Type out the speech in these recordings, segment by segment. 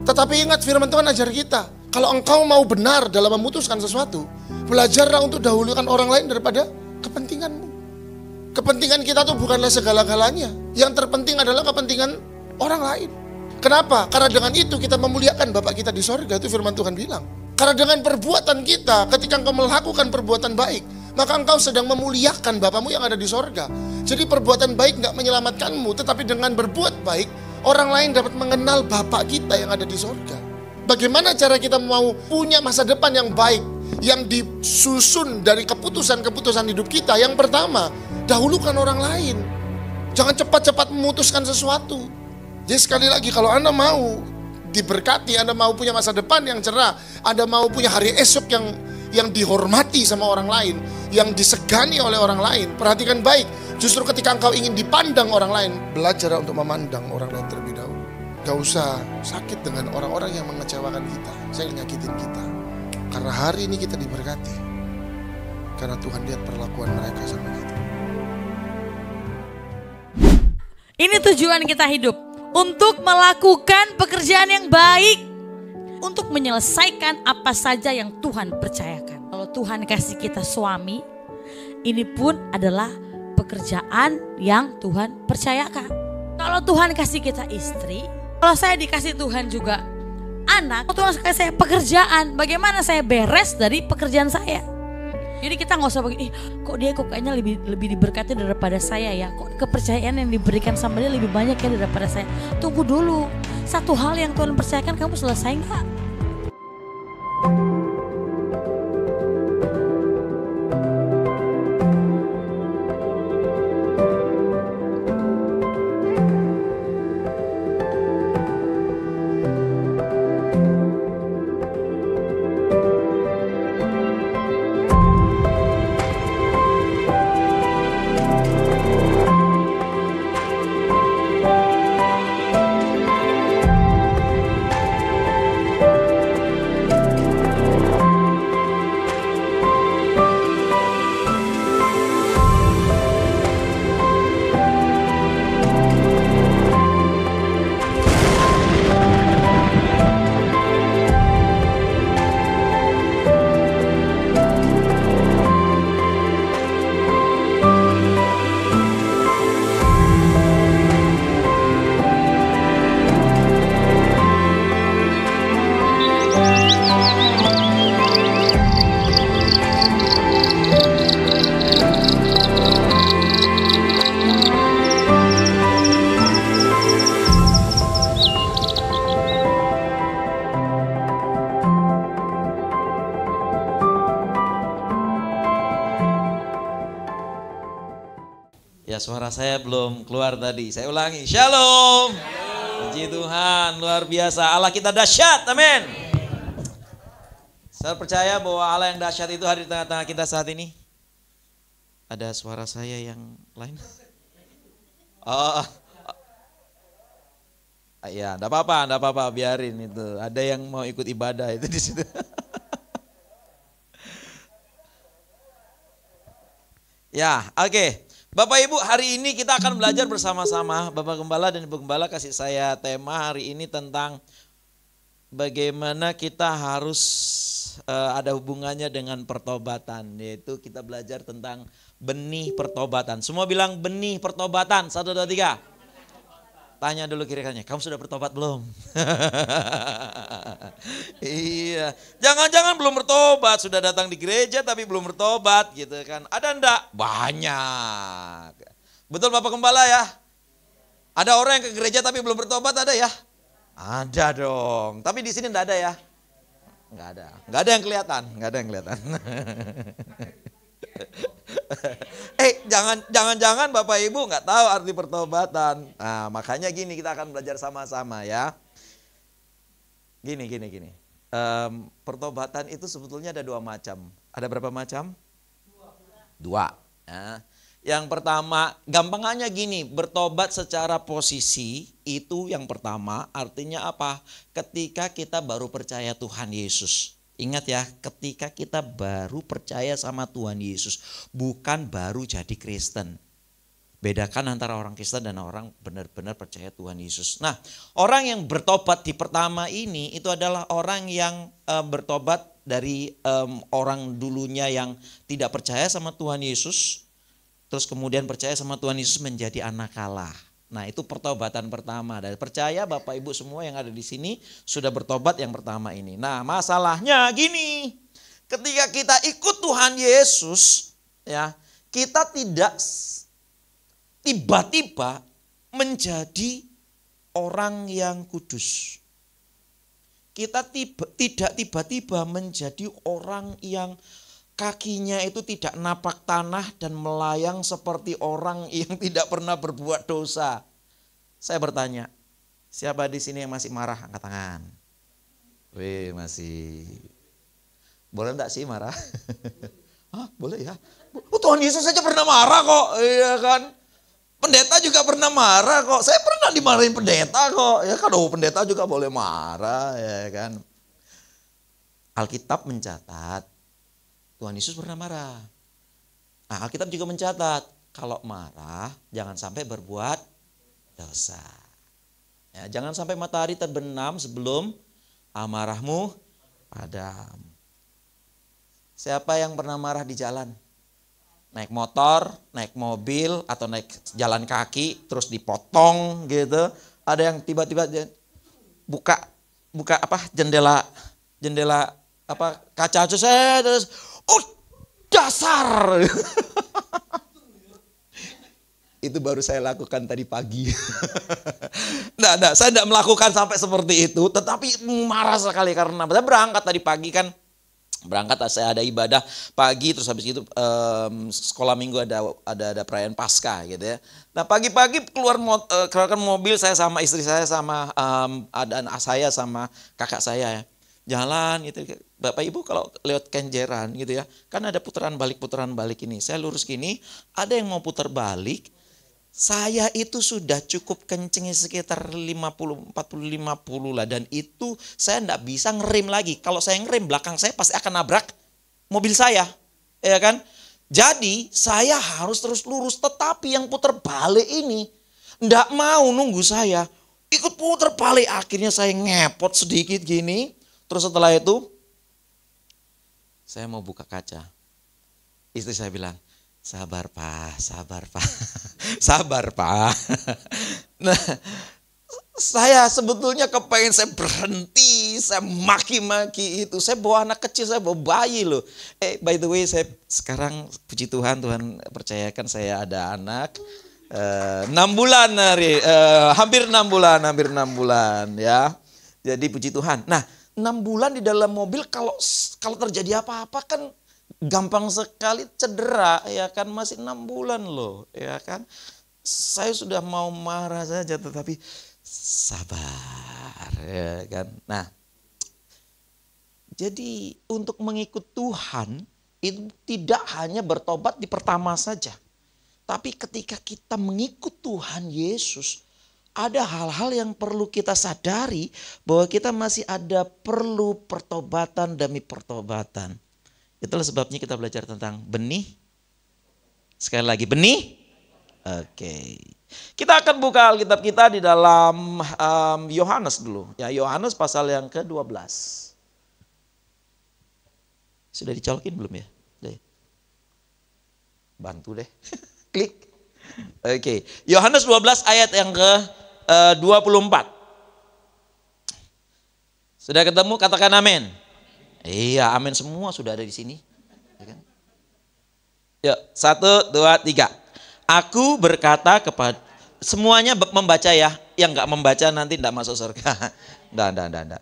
Tetapi ingat firman Tuhan ajar kita, kalau engkau mau benar dalam memutuskan sesuatu, belajarlah untuk dahulukan orang lain daripada kepentinganmu. Kepentingan kita tuh bukanlah segala-galanya. Yang terpenting adalah kepentingan orang lain. Kenapa? Karena dengan itu kita memuliakan Bapa kita di sorga, itu firman Tuhan bilang. Karena dengan perbuatan kita, ketika engkau melakukan perbuatan baik, maka engkau sedang memuliakan Bapamu yang ada di sorga. Jadi perbuatan baik gak menyelamatkanmu, tetapi dengan berbuat baik, orang lain dapat mengenal Bapa kita yang ada di sorga. Bagaimana cara kita mau punya masa depan yang baik, yang disusun dari keputusan-keputusan hidup kita? Yang pertama, dahulukan orang lain. Jangan cepat-cepat memutuskan sesuatu. Jadi sekali lagi, kalau Anda mau diberkati, Anda mau punya masa depan yang cerah, Anda mau punya hari esok yang dihormati sama orang lain, yang disegani oleh orang lain, perhatikan baik. Justru ketika engkau ingin dipandang orang lain, belajar untuk memandang orang lain terlebih dahulu. Gak usah sakit dengan orang-orang yang mengecewakan kita, yang nyakitin kita. Karena hari ini kita diberkati, karena Tuhan lihat perlakuan mereka sama kita. Ini tujuan kita hidup, untuk melakukan pekerjaan yang baik, untuk menyelesaikan apa saja yang Tuhan percayakan. Kalau Tuhan kasih kita suami, ini pun adalah pekerjaan yang Tuhan percayakan. Kalau Tuhan kasih kita istri, kalau saya dikasih Tuhan juga anak, kalau Tuhan kasih saya pekerjaan, bagaimana saya beres dari pekerjaan saya? Jadi kita nggak usah begini, kok dia kayaknya lebih diberkati daripada saya ya, kok kepercayaan yang diberikan sama dia lebih banyak ya daripada saya. Tunggu dulu, satu hal yang Tuhan percayakan kamu selesai nggak? Ya, suara saya belum keluar tadi. Saya ulangi. Shalom. Puji Tuhan, luar biasa. Allah kita dahsyat. Amin. Saya percaya bahwa Allah yang dahsyat itu hadir di tengah-tengah kita saat ini. Ada suara saya yang lain? Oh. Ya, enggak apa-apa, biarin itu. Ada yang mau ikut ibadah itu di situ. Ya, oke. Bapak Ibu, hari ini kita akan belajar bersama-sama. Bapak Gembala dan Ibu Gembala kasih saya tema hari ini tentang bagaimana kita harus ada hubungannya dengan pertobatan. Yaitu kita belajar tentang benih pertobatan. Semua bilang benih pertobatan. 1, 2, 3. Tanya dulu kira-kiranya, kamu sudah bertobat belum? Iya, jangan-jangan belum bertobat, sudah datang di gereja tapi belum bertobat gitu kan. Ada enggak? Banyak. Betul Bapak Gembala ya? Ada orang yang ke gereja tapi belum bertobat, ada ya? Ada dong, tapi di sini enggak ada ya? Enggak ada. Enggak ada yang kelihatan. Jangan-jangan Bapak Ibu nggak tahu arti pertobatan. Nah, makanya gini, kita akan belajar sama-sama ya. Gini. Pertobatan itu sebetulnya ada 2 macam. Ada berapa macam? 2. Nah, yang pertama, gampangannya gini, bertobat secara posisi itu yang pertama. Artinya apa? Ketika kita baru percaya Tuhan Yesus. Ingat ya, ketika kita baru percaya sama Tuhan Yesus, bukan baru jadi Kristen. Bedakan antara orang Kristen dan orang benar-benar percaya Tuhan Yesus. Nah, orang yang bertobat di pertama ini itu adalah orang yang bertobat dari orang dulunya yang tidak percaya sama Tuhan Yesus, terus kemudian percaya sama Tuhan Yesus menjadi anak Allah. Nah, itu pertobatan pertama. Dan percaya Bapak Ibu semua yang ada di sini sudah bertobat yang pertama ini. Nah, masalahnya gini, ketika kita ikut Tuhan Yesus, ya, kita tidak tiba-tiba menjadi orang yang kudus. Kita tidak tiba-tiba menjadi orang yang kakinya itu tidak napak tanah dan melayang seperti orang yang tidak pernah berbuat dosa. Saya bertanya, siapa di sini yang masih marah? Angkat tangan. Wih, masih. Boleh enggak sih marah? Hah, boleh ya? Oh, Tuhan Yesus saja pernah marah kok, iya kan? Pendeta juga pernah marah kok. Saya pernah dimarahin pendeta kok. Ya kan, pendeta juga boleh marah, ya kan. Alkitab mencatat Tuhan Yesus pernah marah. Nah, Alkitab juga mencatat kalau marah jangan sampai berbuat dosa. Ya, jangan sampai matahari terbenam sebelum amarahmu padam. Siapa yang pernah marah di jalan? Naik motor, naik mobil, atau naik jalan kaki, terus dipotong gitu. Ada yang tiba-tiba buka jendela kaca saya terus, dasar. Itu baru saya lakukan tadi pagi. Nah, saya tidak melakukan sampai seperti itu, tetapi marah sekali karena saya berangkat tadi pagi kan. Saya ada ibadah pagi, terus habis itu sekolah minggu ada perayaan Paskah gitu ya. Nah, pagi-pagi keluarkan mobil saya sama istri saya sama anak saya sama kakak saya ya. Jalan gitu. Bapak Ibu kalau lewat Kenjeran gitu ya, kan ada putaran balik ini. Saya lurus gini, ada yang mau putar balik. Saya itu sudah cukup kencengnya sekitar 40 lah, dan itu saya enggak bisa ngerem lagi. Kalau saya ngerem, belakang saya pasti akan nabrak mobil saya, ya kan? Jadi saya harus terus lurus, tetapi yang putar balik ini enggak mau nunggu saya, ikut putar balik. Akhirnya saya ngepot sedikit gini, terus setelah itu saya mau buka kaca. Istri saya bilang, sabar Pak. Sabar Pak. Nah, saya sebetulnya kepengen saya berhenti, saya maki-maki itu. Saya bawa anak kecil, saya bawa bayi loh. By the way, saya sekarang puji Tuhan percayakan saya ada anak 6 bulan hampir 6 bulan ya. Jadi puji Tuhan. Nah, 6 bulan di dalam mobil, kalau terjadi apa-apa kan gampang sekali cedera, ya kan, masih 6 bulan loh, ya kan. Saya sudah mau marah saja, tetapi sabar, ya kan. Nah, jadi untuk mengikut Tuhan itu tidak hanya bertobat di pertama saja, tapi ketika kita mengikut Tuhan Yesus, ada hal-hal yang perlu kita sadari bahwa kita masih ada perlu pertobatan demi pertobatan. Itulah sebabnya kita belajar tentang benih. Sekali lagi, benih. Oke. Kita akan buka Alkitab kita di dalam Yohanes dulu. Ya, Yohanes pasal yang ke-12. Sudah dicolokin belum ya? Bantu deh. Klik. Oke. Yohanes 12 ayat yang ke-24. Sudah ketemu? Katakan amin. Iya, amin semua sudah ada di sini. Yuk, 1, 2, 3. Aku berkata kepada, semuanya membaca ya. Yang enggak membaca nanti enggak masuk surga. Enggak.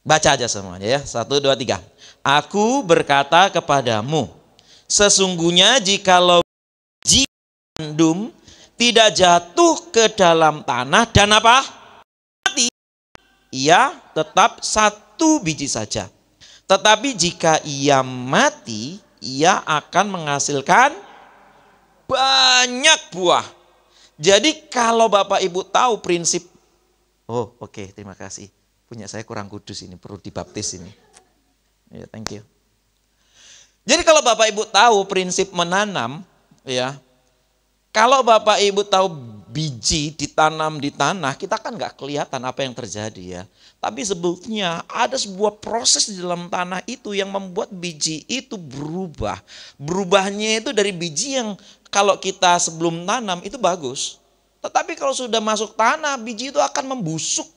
Baca aja semuanya ya. 1, 2, 3. Aku berkata kepadamu, sesungguhnya jikalau biji gandum tidak jatuh ke dalam tanah dan apa? Mati, ia tetap satu biji saja. Tetapi jika ia mati, ia akan menghasilkan banyak buah. Jadi kalau Bapak Ibu tahu prinsip, oke, terima kasih. Punya saya kurang kudus ini, perlu dibaptis ini. Ya, thank you. Jadi kalau Bapak Ibu tahu prinsip menanam, ya, Kalau Bapak Ibu tahu biji ditanam di tanah, kita kan nggak kelihatan apa yang terjadi ya. Tapi sebetulnya ada sebuah proses di dalam tanah itu yang membuat biji itu berubah. Berubahnya itu dari biji yang kalau kita sebelum tanam itu bagus. Tetapi kalau sudah masuk tanah, biji itu akan membusuk.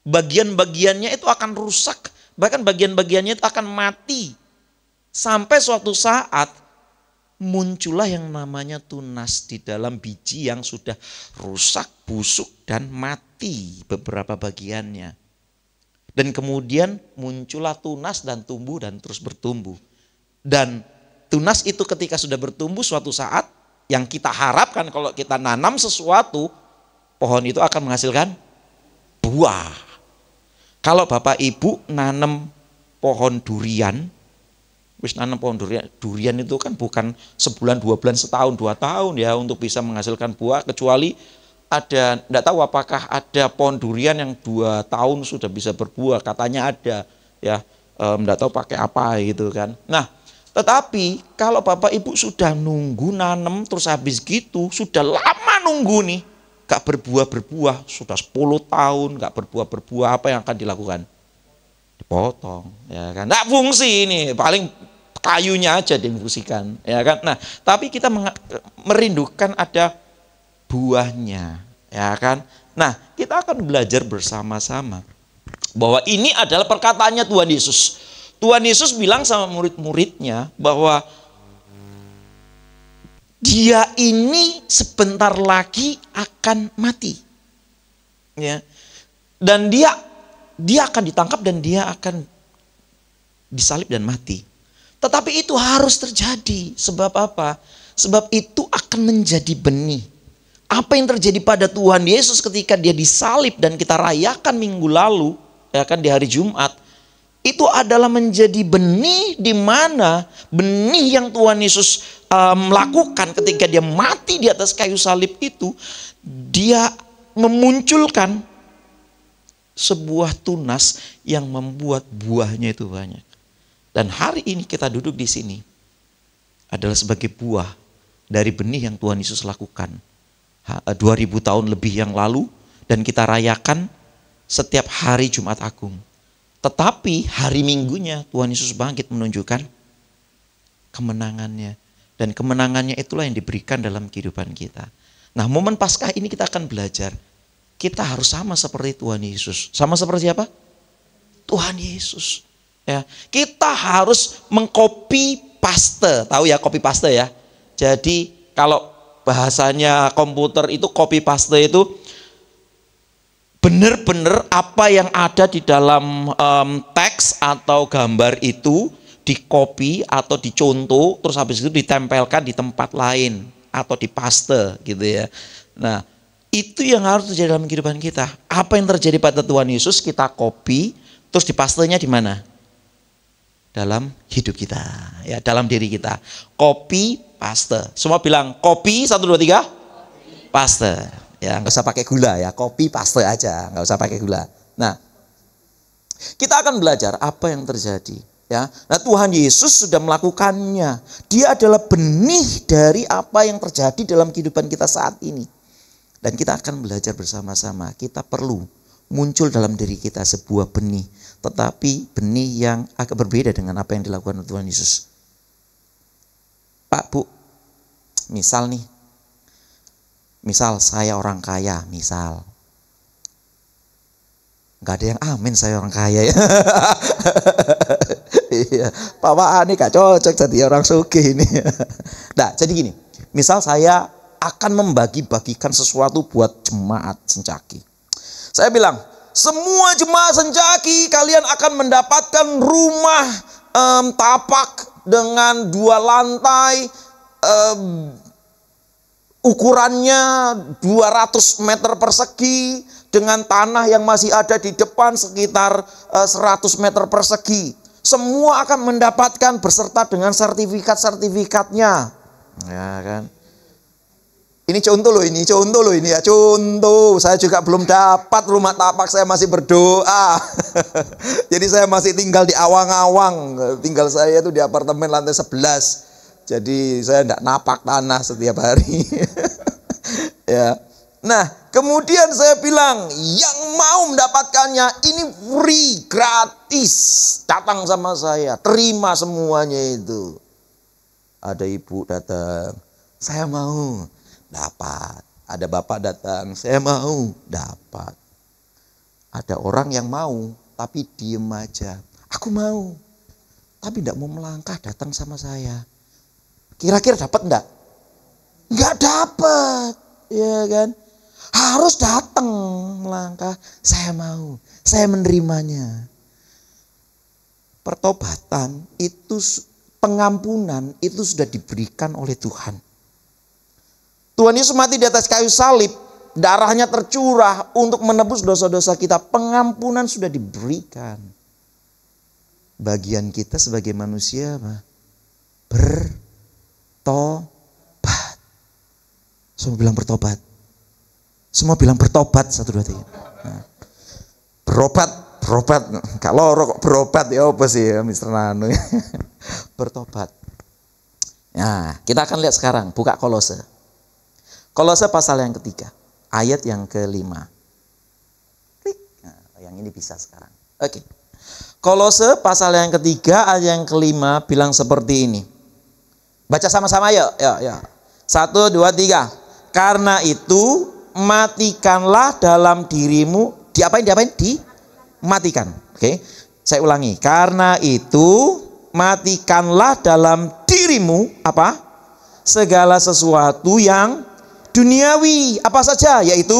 Bagian-bagiannya itu akan rusak. Bahkan bagian-bagiannya itu akan mati. Sampai suatu saat muncullah yang namanya tunas di dalam biji yang sudah rusak, busuk, dan mati beberapa bagiannya. Dan kemudian muncullah tunas dan tumbuh dan terus bertumbuh. Dan tunas itu ketika sudah bertumbuh suatu saat yang kita harapkan kalau kita nanam sesuatu, pohon itu akan menghasilkan buah. Kalau Bapak Ibu nanam pohon durian, wis nanam pohon durian itu kan bukan sebulan, 2 bulan, setahun, 2 tahun ya untuk bisa menghasilkan buah, kecuali ada, enggak tahu apakah ada pohon durian yang 2 tahun sudah bisa berbuah, katanya ada ya, enggak tahu pakai apa gitu kan. Nah, tetapi kalau Bapak Ibu sudah nunggu nanam terus habis gitu, sudah lama nunggu nih, gak berbuah-berbuah, sudah 10 tahun gak berbuah-berbuah, apa yang akan dilakukan? Dipotong, ya kan? Nggak fungsi ini, paling kayunya aja difungsikan, ya kan? Nah, tapi kita merindukan ada buahnya, ya kan? Nah, kita akan belajar bersama-sama bahwa ini adalah perkataannya Tuhan Yesus. Tuhan Yesus bilang sama murid-muridnya bahwa dia ini sebentar lagi akan mati, ya, dan dia akan ditangkap dan dia akan disalib dan mati. Tetapi itu harus terjadi. Sebab apa? Sebab itu akan menjadi benih. Apa yang terjadi pada Tuhan Yesus ketika dia disalib dan kita rayakan minggu lalu, ya kan, di hari Jumat, itu adalah menjadi benih, di mana benih yang Tuhan Yesus melakukan ketika dia mati di atas kayu salib itu, dia memunculkan sebuah tunas yang membuat buahnya itu banyak. Dan hari ini kita duduk di sini adalah sebagai buah dari benih yang Tuhan Yesus lakukan 2000 tahun lebih yang lalu, dan kita rayakan setiap hari Jumat Agung. Tetapi hari Minggunya Tuhan Yesus bangkit menunjukkan kemenangannya, dan kemenangannya itulah yang diberikan dalam kehidupan kita. Nah, momen Paskah ini kita akan belajar kita harus sama seperti Tuhan Yesus. Sama seperti siapa? Tuhan Yesus. Ya, kita harus mengcopy paste. Tahu ya copy paste ya? Jadi kalau bahasanya komputer itu copy paste itu benar-benar apa yang ada di dalam teks atau gambar itu di-copy atau dicontoh, terus habis itu ditempelkan di tempat lain atau di paste gitu ya. Nah, itu yang harus terjadi dalam kehidupan kita. Apa yang terjadi pada Tuhan Yesus kita copy, terus dipastenya di mana? Dalam hidup kita, ya, dalam diri kita. Copy, paste. Semua bilang copy, 1, 2, 3. Paste. Ya, nggak usah pakai gula ya, copy paste aja, nggak usah pakai gula. Nah, kita akan belajar apa yang terjadi. Ya, nah Tuhan Yesus sudah melakukannya. Dia adalah benih dari apa yang terjadi dalam kehidupan kita saat ini. Dan kita akan belajar bersama-sama. Kita perlu muncul dalam diri kita sebuah benih. Tetapi benih yang agak berbeda dengan apa yang dilakukan Tuhan Yesus. Pak, Bu, misal nih. Misal saya orang kaya, misal. Gak ada yang amin saya orang kaya ya. Iya, Pak ini gak cocok jadi orang sugih ini. Nah, jadi gini. Misal saya akan membagi-bagikan sesuatu buat jemaat Sencaki. Saya bilang, semua jemaat Sencaki kalian akan mendapatkan rumah tapak dengan 2 lantai, ukurannya 200 meter persegi, dengan tanah yang masih ada di depan sekitar 100 meter persegi. Semua akan mendapatkan beserta dengan sertifikat-sertifikatnya. Ya kan? Ini contoh loh ini ya, contoh. Saya juga belum dapat rumah tapak, saya masih berdoa. Jadi saya masih tinggal di awang-awang. Tinggal saya itu di apartemen lantai 11. Jadi saya enggak napak tanah setiap hari. Ya. Nah, kemudian saya bilang, yang mau mendapatkannya ini free, gratis. Datang sama saya, terima semuanya itu. Ada ibu datang, saya mau, dapat. Ada bapak datang, saya mau, dapat. Ada orang yang mau, tapi diem aja. Aku mau, tapi tidak mau melangkah datang sama saya. Kira-kira dapat enggak? Enggak dapat, ya kan? Harus datang melangkah, saya mau, saya menerimanya. Pertobatan itu, pengampunan itu sudah diberikan oleh Tuhan. Tuhan Yesus mati di atas kayu salib, darahnya tercurah untuk menebus dosa-dosa kita. Pengampunan sudah diberikan. Bagian kita sebagai manusia apa? Bertobat. Semua bilang bertobat. Semua bilang bertobat, 1, 2, 3. Nah, berobat. Kalau rokok berobat ya apa sih ya Mr. Nano. Bertobat. Nah, kita akan lihat sekarang, buka Kolose. Kolose pasal yang ketiga, ayat yang ke-5. Klik. Nah, yang ini bisa sekarang. Oke. Kolose pasal yang ketiga, ayat yang ke-5 bilang seperti ini. Baca sama-sama yuk. 1, 2, 3. Karena itu matikanlah dalam dirimu. Dimatikan. Oke. Saya ulangi. Karena itu matikanlah dalam dirimu apa? Segala sesuatu yang duniawi. Apa saja? Yaitu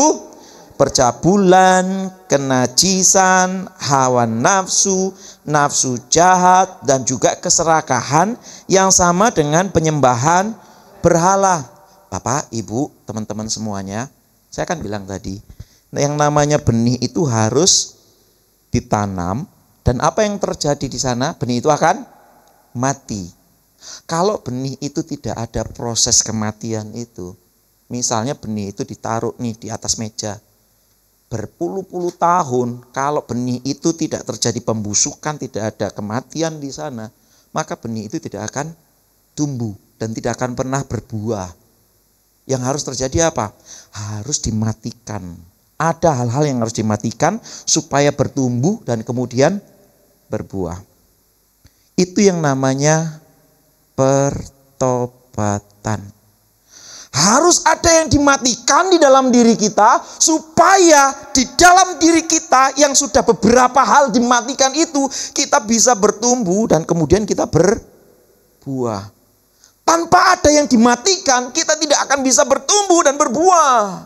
percabulan, kenajisan, hawa nafsu, nafsu jahat, dan juga keserakahan yang sama dengan penyembahan berhala. Bapak, Ibu, teman-teman semuanya, saya akan bilang tadi, yang namanya benih itu harus ditanam, dan apa yang terjadi di sana, benih itu akan mati. Kalau benih itu tidak ada proses kematian itu, misalnya benih itu ditaruh nih di atas meja, berpuluh-puluh tahun, kalau benih itu tidak terjadi pembusukan, tidak ada kematian di sana, maka benih itu tidak akan tumbuh dan tidak akan pernah berbuah. Yang harus terjadi apa? Harus dimatikan. Ada hal-hal yang harus dimatikan supaya bertumbuh dan kemudian berbuah. Itu yang namanya pertobatan. Harus ada yang dimatikan di dalam diri kita supaya di dalam diri kita yang sudah beberapa hal dimatikan itu kita bisa bertumbuh dan kemudian kita berbuah. Tanpa ada yang dimatikan, kita tidak akan bisa bertumbuh dan berbuah.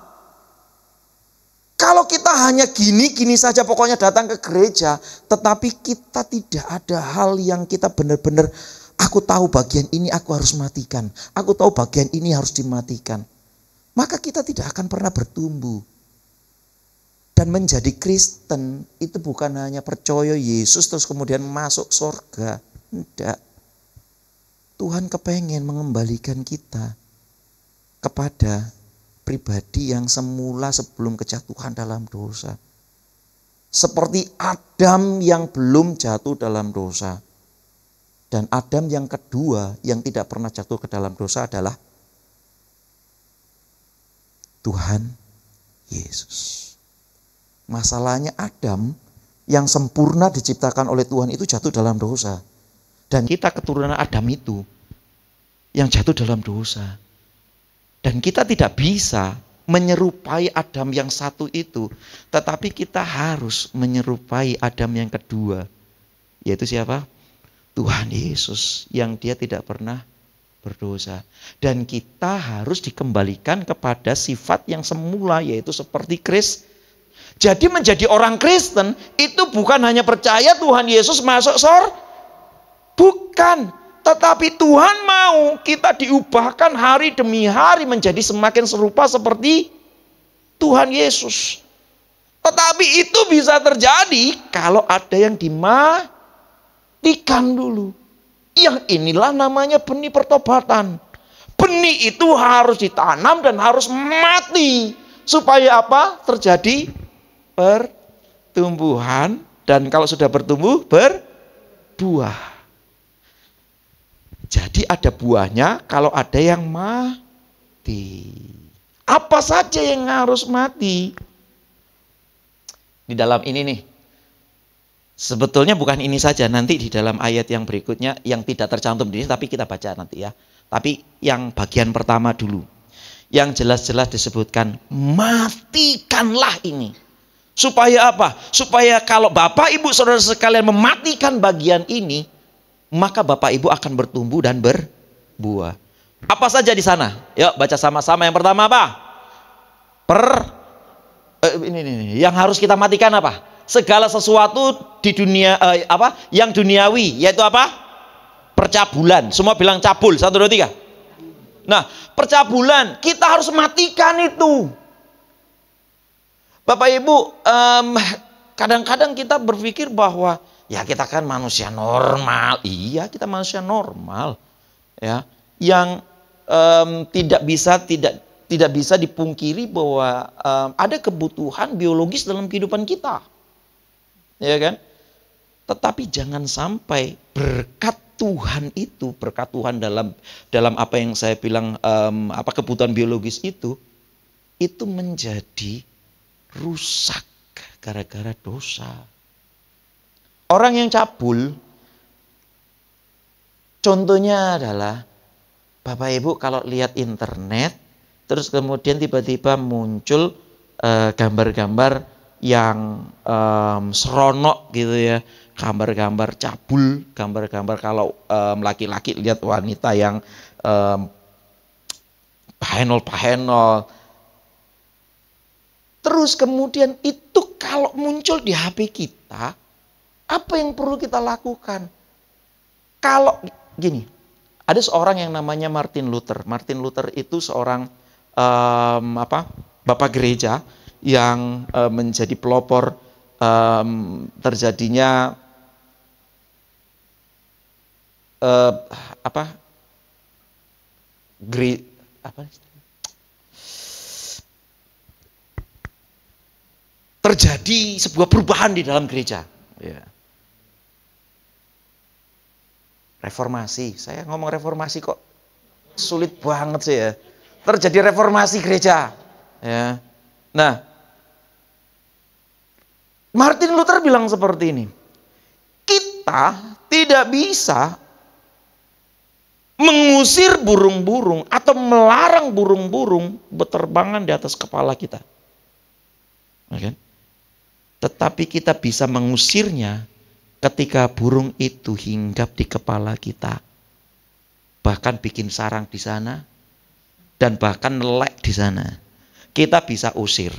Kalau kita hanya gini-gini saja pokoknya datang ke gereja, tetapi kita tidak ada hal yang kita benar-benar, aku tahu bagian ini aku harus matikan, aku tahu bagian ini harus dimatikan, maka kita tidak akan pernah bertumbuh. Dan menjadi Kristen itu bukan hanya percaya Yesus terus kemudian masuk surga. Tidak. Tuhan kepengen mengembalikan kita kepada pribadi yang semula sebelum kejatuhan dalam dosa. Seperti Adam yang belum jatuh dalam dosa. Dan Adam yang kedua yang tidak pernah jatuh ke dalam dosa adalah Tuhan Yesus. Masalahnya Adam yang sempurna diciptakan oleh Tuhan itu jatuh dalam dosa. Dan kita keturunan Adam itu yang jatuh dalam dosa. Dan kita tidak bisa menyerupai Adam yang satu itu. Tetapi kita harus menyerupai Adam yang kedua. Yaitu siapa? Tuhan Yesus yang dia tidak pernah berdosa. Dan kita harus dikembalikan kepada sifat yang semula yaitu seperti Kristus. Jadi menjadi orang Kristen itu bukan hanya percaya Tuhan Yesus masuk surga. Bukan, tetapi Tuhan mau kita diubahkan hari demi hari menjadi semakin serupa seperti Tuhan Yesus. Tetapi itu bisa terjadi kalau ada yang dimatikan dulu. Yang inilah namanya benih pertobatan. Benih itu harus ditanam dan harus mati. Supaya apa? Terjadi pertumbuhan. Dan kalau sudah bertumbuh, berbuah. Jadi ada buahnya kalau ada yang mati. Apa saja yang harus mati? Di dalam ini nih. Sebetulnya bukan ini saja, nanti di dalam ayat yang berikutnya yang tidak tercantum di sini, tapi kita baca nanti ya. Tapi yang bagian pertama dulu. Yang jelas-jelas disebutkan, matikanlah ini. Supaya apa? Supaya kalau Bapak Ibu Saudara sekalian mematikan bagian ini, maka Bapak Ibu akan bertumbuh dan berbuah. Apa saja di sana? Yuk baca sama-sama. Yang pertama apa? Ini yang harus kita matikan apa? Segala sesuatu di dunia yang duniawi, yaitu apa? Percabulan. Semua bilang cabul. 1, 2, 3. Nah, percabulan kita harus matikan itu. Bapak Ibu, kadang-kadang kita berpikir bahwa ya kita kan manusia normal. Iya, kita manusia normal. Ya, yang tidak bisa dipungkiri bahwa ada kebutuhan biologis dalam kehidupan kita. Ya kan? Tetapi jangan sampai berkat Tuhan itu, berkat Tuhan dalam apa yang saya bilang kebutuhan biologis itu menjadi rusak gara-gara dosa. Orang yang cabul, contohnya adalah Bapak Ibu kalau lihat internet, terus kemudian tiba-tiba muncul gambar-gambar yang seronok gitu ya, gambar-gambar cabul, gambar-gambar kalau laki-laki lihat wanita yang pahenol-pahenol. Terus kemudian itu kalau muncul di HP kita, apa yang perlu kita lakukan? Kalau gini, ada seorang yang namanya Martin Luther. Martin Luther itu seorang bapak gereja yang menjadi pelopor terjadinya terjadi sebuah perubahan di dalam gereja. Ya. Reformasi, saya ngomong reformasi kok sulit banget sih ya. Terjadi reformasi gereja. Ya. Nah, Martin Luther bilang seperti ini. Kita tidak bisa mengusir burung-burung atau melarang burung-burung berterbangan di atas kepala kita. Okay? Tetapi kita bisa mengusirnya ketika burung itu hinggap di kepala kita. Bahkan bikin sarang di sana. Dan bahkan nelek di sana. Kita bisa usir.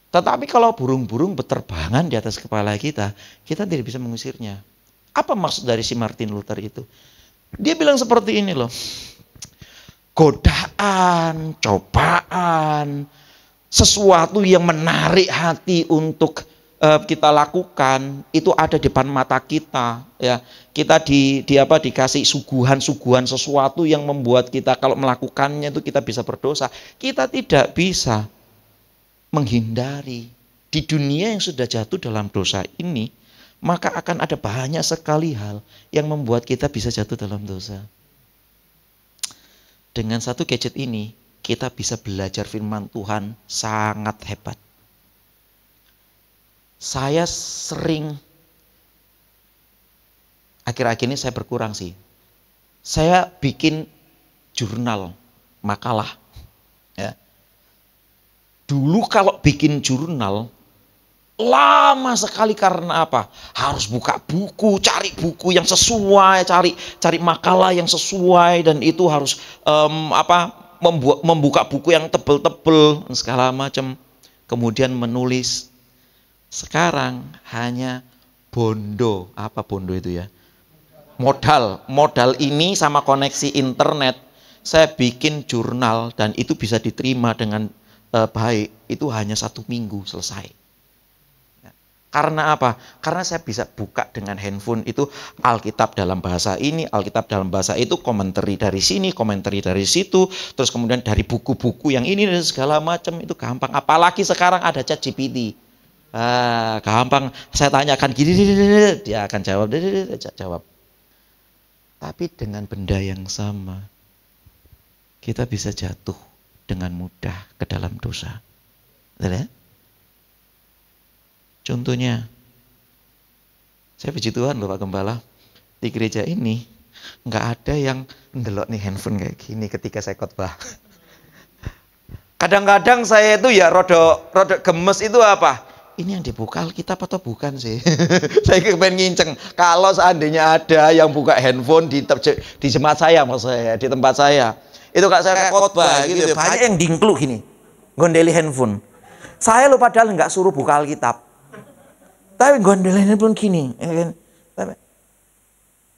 Tetapi kalau burung-burung berterbangan di atas kepala kita, kita tidak bisa mengusirnya. Apa maksud dari si Martin Luther itu? Dia bilang seperti ini loh. Godaan, cobaan, sesuatu yang menarik hati untuk kita lakukan itu ada di depan mata kita, ya. Kita dikasih suguhan sesuatu yang membuat kita kalau melakukannya itu kita bisa berdosa. Kita tidak bisa menghindari. Di dunia yang sudah jatuh dalam dosa ini, maka akan ada banyak sekali hal yang membuat kita bisa jatuh dalam dosa. Dengan satu gadget ini, kita bisa belajar firman Tuhan sangat hebat. Saya sering, akhir-akhir ini saya berkurang sih. Saya bikin jurnal, makalah. Ya. Dulu kalau bikin jurnal, lama sekali karena apa? Harus buka buku, cari buku yang sesuai, cari makalah yang sesuai, dan itu harus membuka buku yang tebel-tebel segala macam, kemudian menulis. Sekarang hanya bondo, apa bondo itu ya? Modal ini sama koneksi internet, saya bikin jurnal dan itu bisa diterima dengan baik. Itu hanya 1 minggu selesai. Karena apa? Karena saya bisa buka dengan handphone itu Alkitab dalam bahasa ini, Alkitab dalam bahasa itu, komentari dari sini, komentari dari situ, terus kemudian dari buku-buku yang ini dan segala macam, itu gampang. Apalagi sekarang ada ChatGPT. Gampang, saya tanyakan gini, dia akan jawab. Tapi dengan benda yang sama, kita bisa jatuh dengan mudah ke dalam dosa. Betul ya? Contohnya, saya puji Tuhan Bapak Gembala, di gereja ini nggak ada yang ndelok nih handphone kayak gini ketika saya khotbah. Kadang-kadang saya itu ya rodok gemes itu apa? Ini yang dibuka Alkitab atau bukan sih? Saya kepengen nginceng. Kalau seandainya ada yang buka handphone di jemaat saya, maksud saya, di tempat saya. Itu kak saya khotbah gitu. Banyak yang dingkluk gini. Gondeli handphone. Saya lo padahal nggak suruh buka Alkitab. Tapi gondeli handphone gini.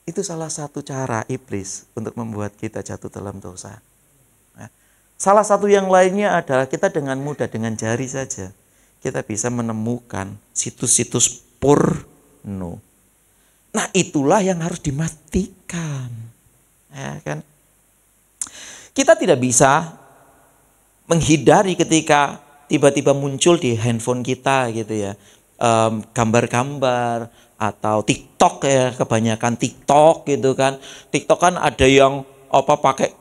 Itu salah satu cara iblis untuk membuat kita jatuh dalam dosa. Salah satu yang lainnya adalah kita dengan mudah, dengan jari saja, kita bisa menemukan situs-situs porno. Nah itulah yang harus dimatikan. Ya kan? Kita tidak bisa menghindari ketika tiba-tiba muncul di handphone kita gitu ya. Gambar-gambar atau TikTok ya, kebanyakan TikTok gitu kan. TikTok kan ada yang pakai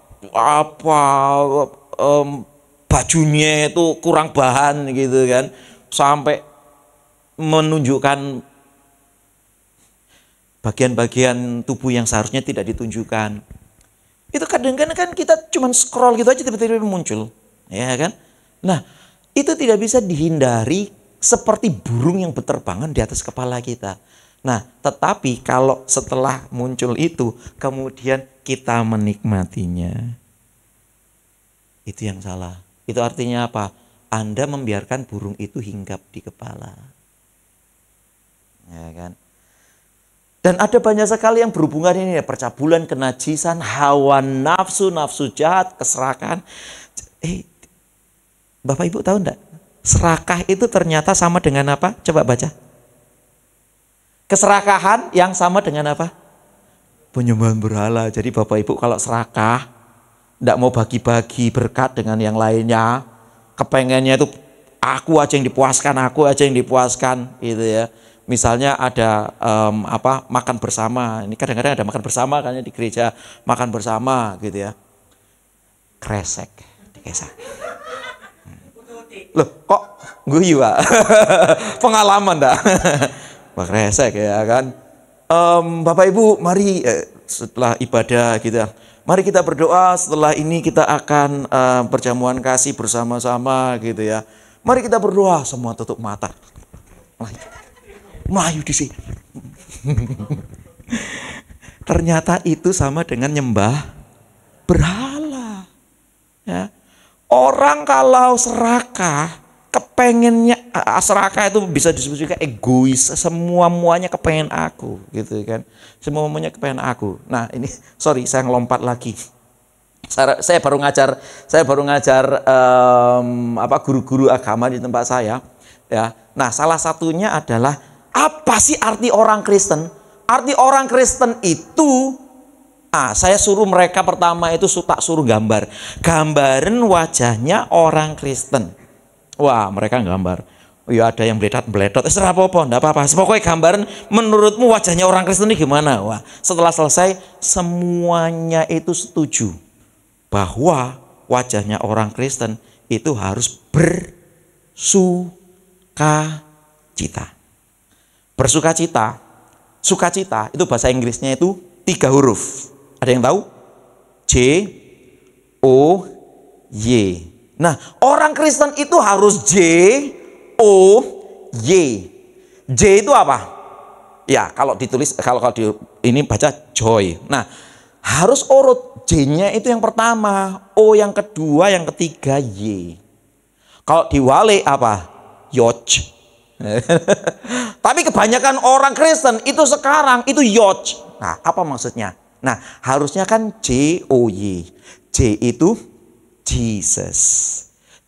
bajunya itu kurang bahan gitu kan, sampai menunjukkan bagian-bagian tubuh yang seharusnya tidak ditunjukkan. Itu kadang-kadang kan kita cuma scroll gitu aja tiba-tiba muncul, ya kan? Nah, itu tidak bisa dihindari seperti burung yang berterbangan di atas kepala kita. Nah, tetapi kalau setelah muncul itu kemudian kita menikmatinya, itu yang salah. Itu artinya apa? Anda membiarkan burung itu hinggap di kepala. Ya kan? Dan ada banyak sekali yang berhubungan ini ya, percabulan, kenajisan, hawa nafsu, nafsu jahat, keserakahan. Bapak Ibu tahu enggak? Serakah itu ternyata sama dengan apa? Coba baca. Keserakahan yang sama dengan apa? Penyembahan berhala. Jadi Bapak Ibu kalau serakah, enggak mau bagi-bagi berkat dengan yang lainnya, kepengennya itu aku aja yang dipuaskan, gitu ya. Misalnya ada makan bersama. Ini kadang-kadang ada makan bersama kan di gereja, makan bersama gitu ya. Kresek dikesek. Loh, kok guyu Pak? Pengalaman dah. Wah, kresek ya kan. Bapak Ibu, mari setelah ibadah gitu ya. Mari kita berdoa, setelah ini kita akan perjamuan kasih bersama-sama gitu ya. Mari kita berdoa, semua tutup mata. Melayu di sini. Ternyata itu sama dengan nyembah berhala. Ya. Orang kalau serakah, kepengennya serakah itu bisa disebut juga egois. Semua-muanya kepengen aku, gitu kan. Semua-muanya kepengen aku. Nah ini, sorry saya ngelompat lagi. Saya baru ngajar guru-guru agama di tempat saya. Ya. Nah salah satunya adalah apa sih arti orang Kristen? Arti orang Kristen itu, saya suruh mereka pertama itu tak suruh gambarin wajahnya orang Kristen. Wah, mereka gambar. Ya ada yang beletot, serah apa-apa, enggak apa-apa. Pokoknya gambaran menurutmu wajahnya orang Kristen ini gimana? Wah, setelah selesai semuanya itu setuju bahwa wajahnya orang Kristen itu harus bersukacita. Bersukacita, sukacita itu bahasa Inggrisnya itu 3 huruf. Ada yang tahu? J-O-Y. Nah, orang Kristen itu harus J-O-Y. J itu apa? Ya, kalau ditulis, kalau ini baca joy. Nah, harus urut. J-nya itu yang pertama, O yang kedua, yang ketiga Y. Kalau diwale apa? Yoj. Tapi kebanyakan orang Kristen itu sekarang itu Yoj. Nah, apa maksudnya? Nah, harusnya kan J-O-Y. J itu Jesus.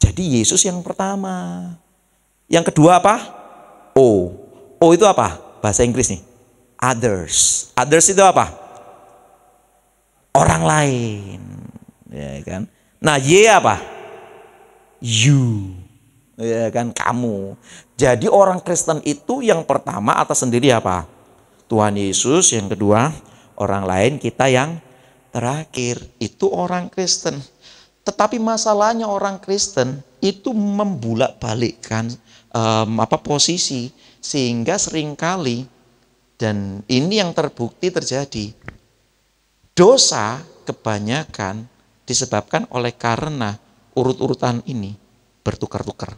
Jadi Yesus yang pertama. Yang kedua apa? O. O itu apa? Bahasa Inggris nih. Others. Others itu apa? Orang lain. Ya kan? Nah, Y apa? You. Ya kan, kamu. Jadi orang Kristen itu yang pertama atas sendiri apa? Tuhan Yesus, yang kedua orang lain, kita yang terakhir. Itu orang Kristen. Tetapi masalahnya orang Kristen itu membulak-balikkan posisi, sehingga seringkali, dan ini yang terbukti terjadi, dosa kebanyakan disebabkan oleh karena urut-urutan ini bertukar-tukar.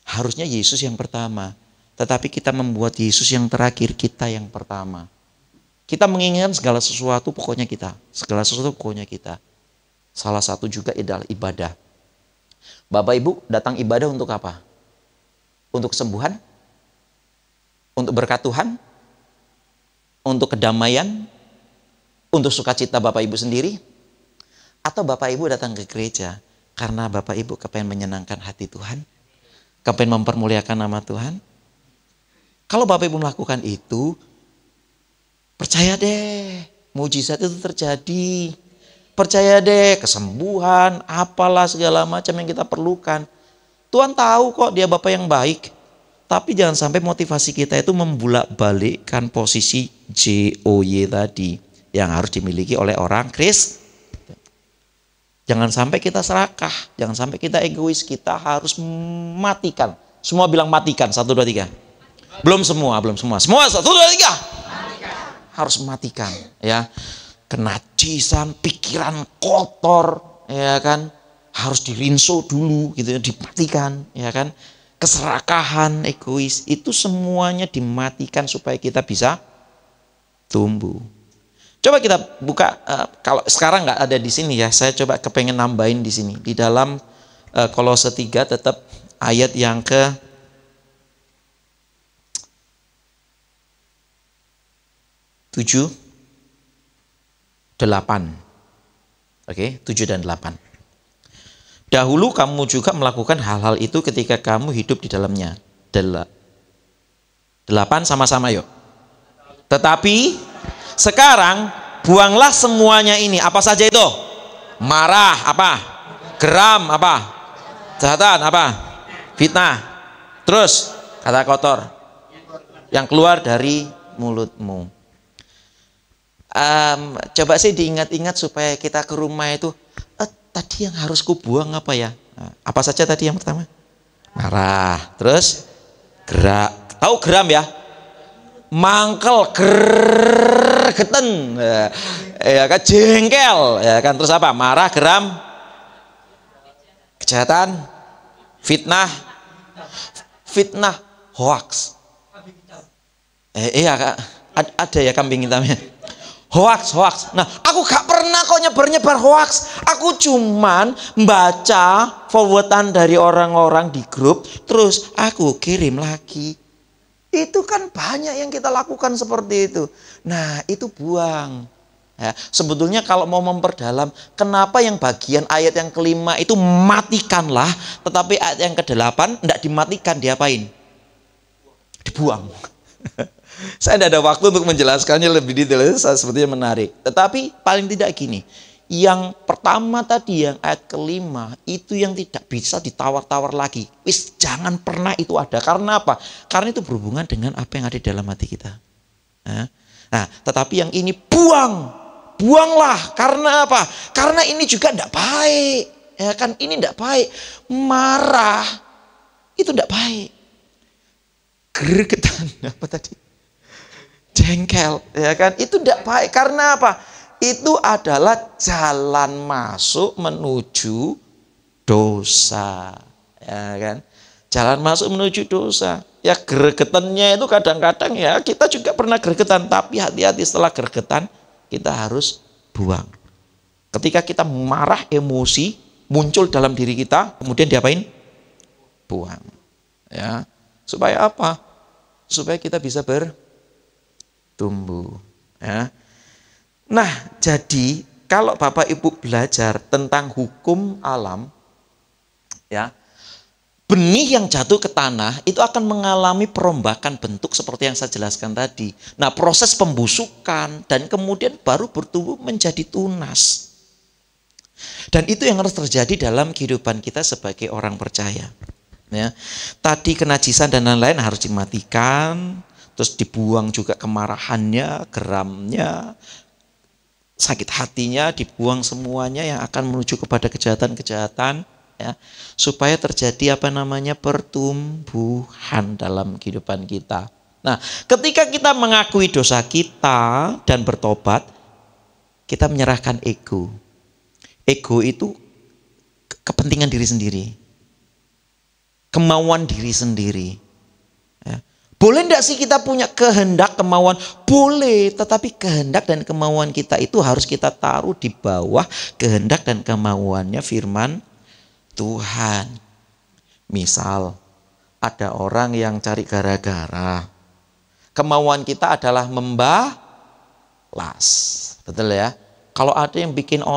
Harusnya Yesus yang pertama, tetapi kita membuat Yesus yang terakhir, kita yang pertama. Kita menginginkan segala sesuatu pokoknya kita, segala sesuatu pokoknya kita. Salah satu juga adalah ibadah. Bapak Ibu datang ibadah untuk apa? Untuk kesembuhan? Untuk berkat Tuhan? Untuk kedamaian? Untuk sukacita Bapak Ibu sendiri? Atau Bapak Ibu datang ke gereja karena Bapak Ibu kepengen menyenangkan hati Tuhan? Kepengen mempermuliakan nama Tuhan? Kalau Bapak Ibu melakukan itu, percaya deh, mujizat itu terjadi. Percaya deh, kesembuhan, apalah segala macam yang kita perlukan. Tuhan tahu kok dia Bapa yang baik. Tapi jangan sampai motivasi kita itu membulak-balikkan posisi JOY tadi yang harus dimiliki oleh orang Kristen. Jangan sampai kita serakah, jangan sampai kita egois, kita harus matikan. Semua bilang matikan, 1, 2, 3. Belum semua. Semua 1, 2, 3. Harus matikan, ya. Kenajisan, pikiran kotor, ya kan, harus dirinso dulu, gitu ya, dimatikan, ya kan. Keserakahan, egois, itu semuanya dimatikan supaya kita bisa tumbuh. Coba kita buka, kalau sekarang nggak ada di sini ya, saya coba kepengen nambahin di sini, di dalam Kolose 3 tetap ayat yang ke 7, 8. Oke, 7 dan 8. Dahulu kamu juga melakukan hal-hal itu ketika kamu hidup di dalamnya. 8 sama-sama yuk. Tetapi sekarang buanglah semuanya ini. Apa saja itu? Marah, apa? Geram, apa? Kejahatan, apa? Fitnah. Terus kata kotor yang keluar dari mulutmu. Coba sih diingat-ingat supaya kita ke rumah itu, tadi yang harus kubuang apa ya? Apa saja tadi yang pertama? Marah, terus gerak. Tahu geram ya? Mangkel, gergeten, ya kan, jengkel, ya kan, terus apa? Marah, geram, kejahatan, fitnah, hoax. Iya kak, ada ya kambing hitamnya. Hoax. Nah, aku gak pernah kok nyebar hoax. Aku cuman baca forwardan dari orang-orang di grup, terus aku kirim lagi. Itu kan banyak yang kita lakukan seperti itu. Nah, itu buang. Ya, sebetulnya kalau mau memperdalam, kenapa yang bagian ayat yang kelima itu matikanlah, tetapi ayat yang ke-8 tidak dimatikan, diapain? Dibuang. Saya tidak ada waktu untuk menjelaskannya lebih detail, sepertinya menarik. Tetapi paling tidak gini, yang pertama tadi, yang ayat kelima, itu yang tidak bisa ditawar-tawar lagi. Wis, jangan pernah itu ada. Karena apa? Karena itu berhubungan dengan apa yang ada di dalam hati kita. Nah, tetapi yang ini buanglah. Karena apa? Karena ini juga tidak baik. Ya kan, ini tidak baik. Marah, itu tidak baik. Gregetan, apa tadi? Jengkel, ya kan? Itu tidak baik. Karena apa? Itu adalah jalan masuk menuju dosa, ya kan? Jalan masuk menuju dosa. Ya, gregetannya itu kadang-kadang ya kita juga pernah gregetan, tapi hati-hati, setelah gregetan kita harus buang. Ketika kita marah, emosi muncul dalam diri kita, kemudian diapain? Buang. Ya, supaya apa? Supaya kita bisa bertumbuh, ya. Nah, jadi kalau Bapak Ibu belajar tentang hukum alam, ya, benih yang jatuh ke tanah itu akan mengalami perombakan bentuk seperti yang saya jelaskan tadi. Nah, proses pembusukan dan kemudian baru bertumbuh menjadi tunas. Dan itu yang harus terjadi dalam kehidupan kita sebagai orang percaya. Ya, tadi kenajisan dan lain-lain harus dimatikan, terus dibuang juga kemarahannya, geramnya, sakit hatinya, dibuang semuanya yang akan menuju kepada kejahatan-kejahatan, ya, supaya terjadi pertumbuhan dalam kehidupan kita. Nah, ketika kita mengakui dosa kita dan bertobat, kita menyerahkan ego. Ego itu kepentingan diri sendiri, kemauan diri sendiri. Ya. Boleh enggak sih kita punya kehendak, kemauan? Boleh, tetapi kehendak dan kemauan kita itu harus kita taruh di bawah kehendak dan kemauannya firman Tuhan. Misal, ada orang yang cari gara-gara. Kemauan kita adalah membalas. Betul ya? Kalau ada yang bikin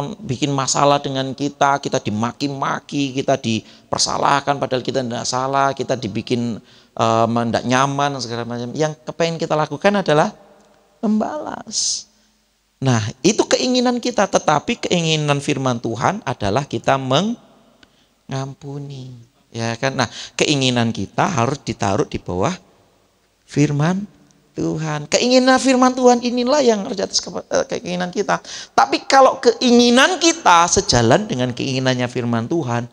masalah dengan kita dimaki-maki, kita dipersalahkan padahal kita tidak salah, kita dibikin tidak nyaman segala macam. Yang kepengen kita lakukan adalah membalas. Nah, itu keinginan kita, tetapi keinginan firman Tuhan adalah kita mengampuni. Ya kan? Nah, keinginan kita harus ditaruh di bawah firman Tuhan. Keinginan firman Tuhan inilah yang harus atas keinginan kita. Tapi kalau keinginan kita sejalan dengan keinginannya firman Tuhan,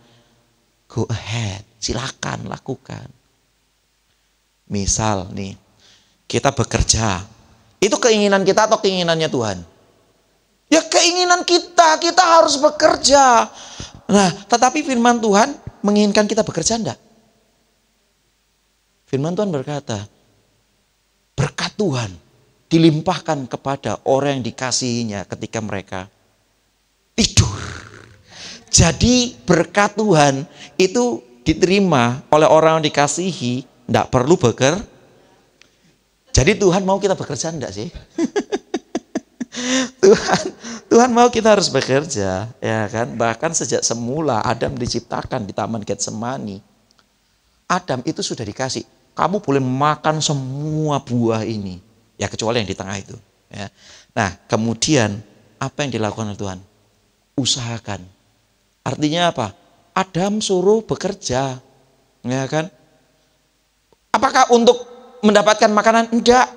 go ahead, silakan lakukan. Misal nih, kita bekerja. Itu keinginan kita atau keinginannya Tuhan? Ya keinginan kita harus bekerja. Nah, tetapi firman Tuhan menginginkan kita bekerja enggak? Firman Tuhan berkata, berkat Tuhan dilimpahkan kepada orang yang dikasihinya ketika mereka tidur. Jadi berkat Tuhan itu diterima oleh orang yang dikasihi, tidak perlu bekerja. Jadi Tuhan mau kita bekerja enggak sih? Tuhan mau kita harus bekerja, ya kan? Bahkan sejak semula Adam diciptakan di Taman Getsemani. Adam itu sudah dikasih, kamu boleh makan semua buah ini, ya kecuali yang di tengah itu. Ya. Nah, kemudian apa yang dilakukan oleh Tuhan? Usahakan. Artinya apa? Adam suruh bekerja, ya kan? Apakah untuk mendapatkan makanan? Enggak.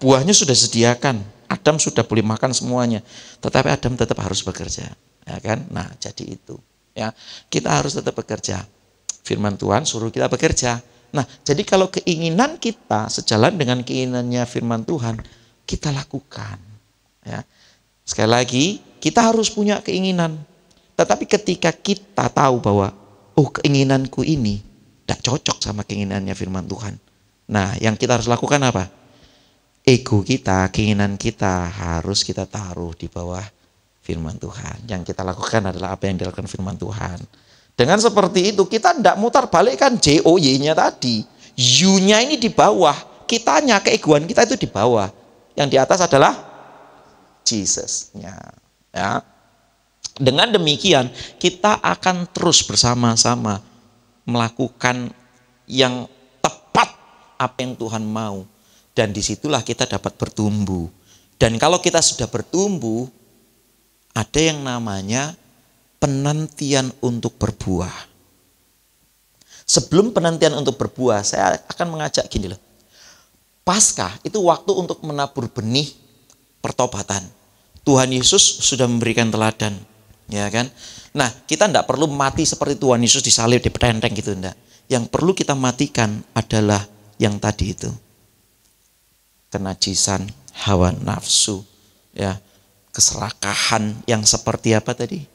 Buahnya sudah disediakan. Adam sudah boleh makan semuanya. Tetapi Adam tetap harus bekerja, ya kan? Nah, jadi itu. Ya, kita harus tetap bekerja. Firman Tuhan suruh kita bekerja. Nah, jadi kalau keinginan kita sejalan dengan keinginannya firman Tuhan, kita lakukan. Ya. Sekali lagi, kita harus punya keinginan. Tetapi ketika kita tahu bahwa, oh keinginanku ini tidak cocok sama keinginannya firman Tuhan. Nah, yang kita harus lakukan apa? Ego kita, keinginan kita harus kita taruh di bawah firman Tuhan. Yang kita lakukan adalah apa yang dilakukan firman Tuhan. Dengan seperti itu kita tidak mutar balik kan JOY-nya tadi. U-nya ini di bawah. Kitanya, keegoan kita itu di bawah. Yang di atas adalah Jesus-nya. Ya. Dengan demikian kita akan terus bersama-sama melakukan yang tepat apa yang Tuhan mau. Dan disitulah kita dapat bertumbuh. Dan kalau kita sudah bertumbuh, ada yang namanya penantian untuk berbuah. Sebelum penantian untuk berbuah, saya akan mengajak gini loh. Paskah itu waktu untuk menabur benih pertobatan. Tuhan Yesus sudah memberikan teladan, ya kan? Nah, kita tidak perlu mati seperti Tuhan Yesus disalib, dipetenteng gitu, enggak. Yang perlu kita matikan adalah yang tadi itu. Kenajisan, hawa nafsu, ya, keserakahan yang seperti apa tadi?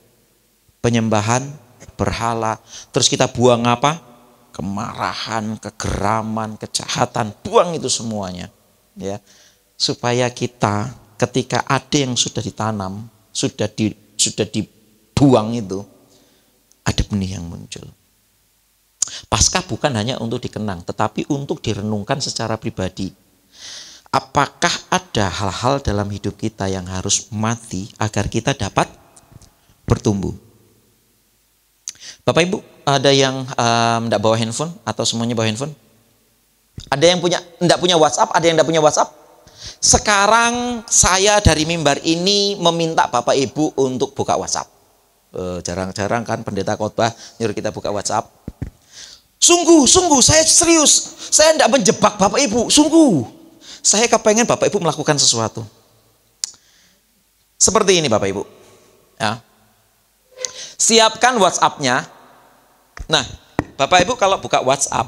Penyembahan berhala. Terus kita buang apa? Kemarahan, kegeraman, kejahatan, buang itu semuanya, ya. Supaya kita ketika ada yang sudah ditanam, sudah dibuang itu, ada benih yang muncul. Paskah bukan hanya untuk dikenang, tetapi untuk direnungkan secara pribadi. Apakah ada hal-hal dalam hidup kita yang harus mati agar kita dapat bertumbuh? Bapak Ibu, ada yang tidak bawa handphone atau semuanya bawa handphone? Ada yang tidak punya WhatsApp, ada yang tidak punya WhatsApp? Sekarang saya dari mimbar ini meminta Bapak Ibu untuk buka WhatsApp. Jarang-jarang kan pendeta khotbah nyuruh kita buka WhatsApp. Sungguh, saya serius. Saya tidak menjebak Bapak Ibu, sungguh. Saya kepengen Bapak Ibu melakukan sesuatu. Seperti ini Bapak Ibu. Ya. Siapkan WhatsApp-nya. Nah, Bapak Ibu kalau buka WhatsApp,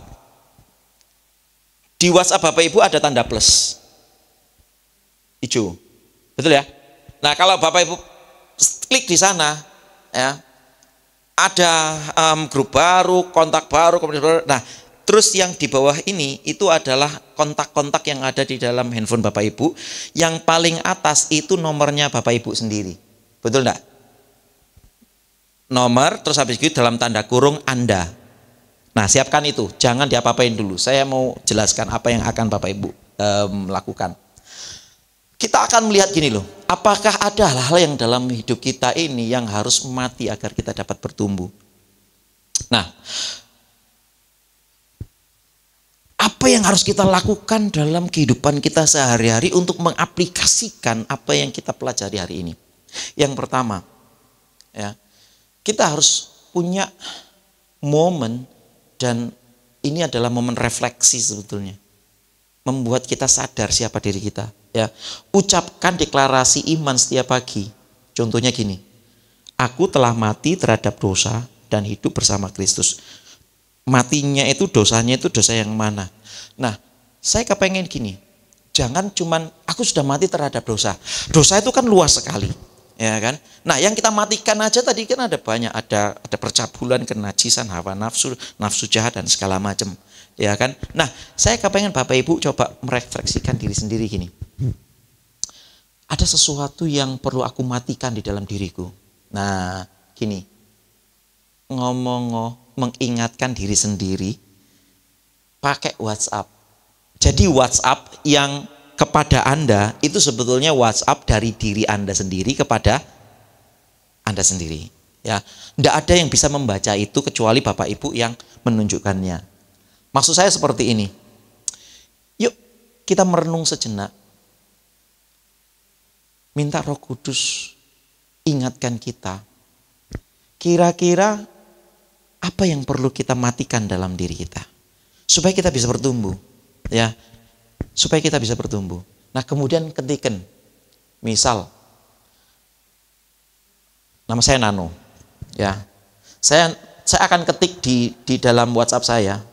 di WhatsApp Bapak Ibu ada tanda plus. Hijau. Betul ya? Nah, kalau Bapak Ibu klik di sana, ya, ada grup baru, kontak baru, komunitas baru. Nah, terus yang di bawah ini itu adalah kontak-kontak yang ada di dalam handphone Bapak Ibu. Yang paling atas itu nomornya Bapak Ibu sendiri. Betul enggak? Nomor, terus habis itu dalam tanda kurung Anda. Nah, siapkan itu. Jangan diapa-apain dulu. Saya mau jelaskan apa yang akan Bapak Ibu lakukan. Kita akan melihat gini loh. Apakah ada hal-hal yang dalam hidup kita ini yang harus mati agar kita dapat bertumbuh? Nah, apa yang harus kita lakukan dalam kehidupan kita sehari-hari untuk mengaplikasikan apa yang kita pelajari hari ini? Yang pertama, ya, kita harus punya momen, dan ini adalah momen refleksi sebetulnya. Membuat kita sadar siapa diri kita. Ya, ucapkan deklarasi iman setiap pagi. Contohnya gini, aku telah mati terhadap dosa dan hidup bersama Kristus. Matinya itu, dosanya itu dosa yang mana? Nah, saya kepengen gini, jangan cuman aku sudah mati terhadap dosa. Dosa itu kan luas sekali, ya kan? Nah, yang kita matikan aja tadi kan ada banyak, ada percabulan, kenajisan, hawa nafsu, nafsu jahat dan segala macam, ya kan? Nah, saya kepengen Bapak Ibu coba merefleksikan diri sendiri gini. Ada sesuatu yang perlu aku matikan di dalam diriku. Nah, gini. Mengingatkan diri sendiri pakai WhatsApp. Jadi WhatsApp yang kepada Anda itu sebetulnya WhatsApp dari diri Anda sendiri kepada Anda sendiri. Ya, tidak ada yang bisa membaca itu kecuali Bapak Ibu yang menunjukkannya. Maksud saya seperti ini. Yuk kita merenung sejenak. Minta Roh Kudus ingatkan kita. Kira-kira apa yang perlu kita matikan dalam diri kita supaya kita bisa bertumbuh, ya, supaya kita bisa bertumbuh. Nah, kemudian ketikan, misal nama saya Nano, ya, saya akan ketik di dalam WhatsApp saya,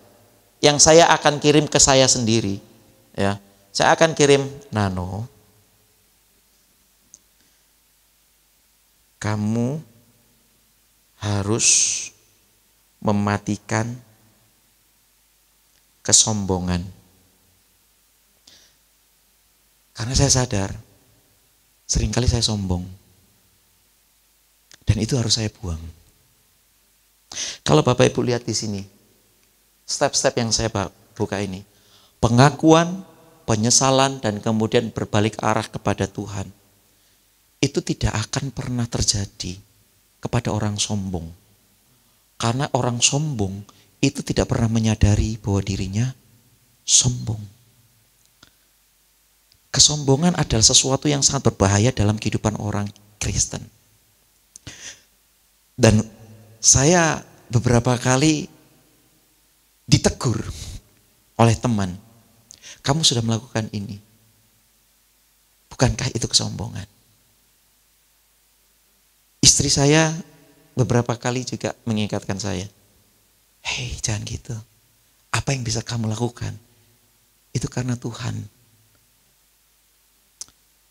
yang saya akan kirim ke saya sendiri, ya, saya akan kirim, Nano, kamu harus mematikan kesombongan. Karena saya sadar, seringkali saya sombong. Dan itu harus saya buang. Kalau Bapak Ibu lihat di sini, step-step yang saya buka ini, pengakuan, penyesalan, dan kemudian berbalik arah kepada Tuhan, itu tidak akan pernah terjadi kepada orang sombong. Karena orang sombong itu tidak pernah menyadari bahwa dirinya sombong. Kesombongan adalah sesuatu yang sangat berbahaya dalam kehidupan orang Kristen. Dan saya beberapa kali ditegur oleh teman, kamu sudah melakukan ini. Bukankah itu kesombongan? Istri saya beberapa kali juga mengingatkan saya, hei jangan gitu. Apa yang bisa kamu lakukan? Itu karena Tuhan.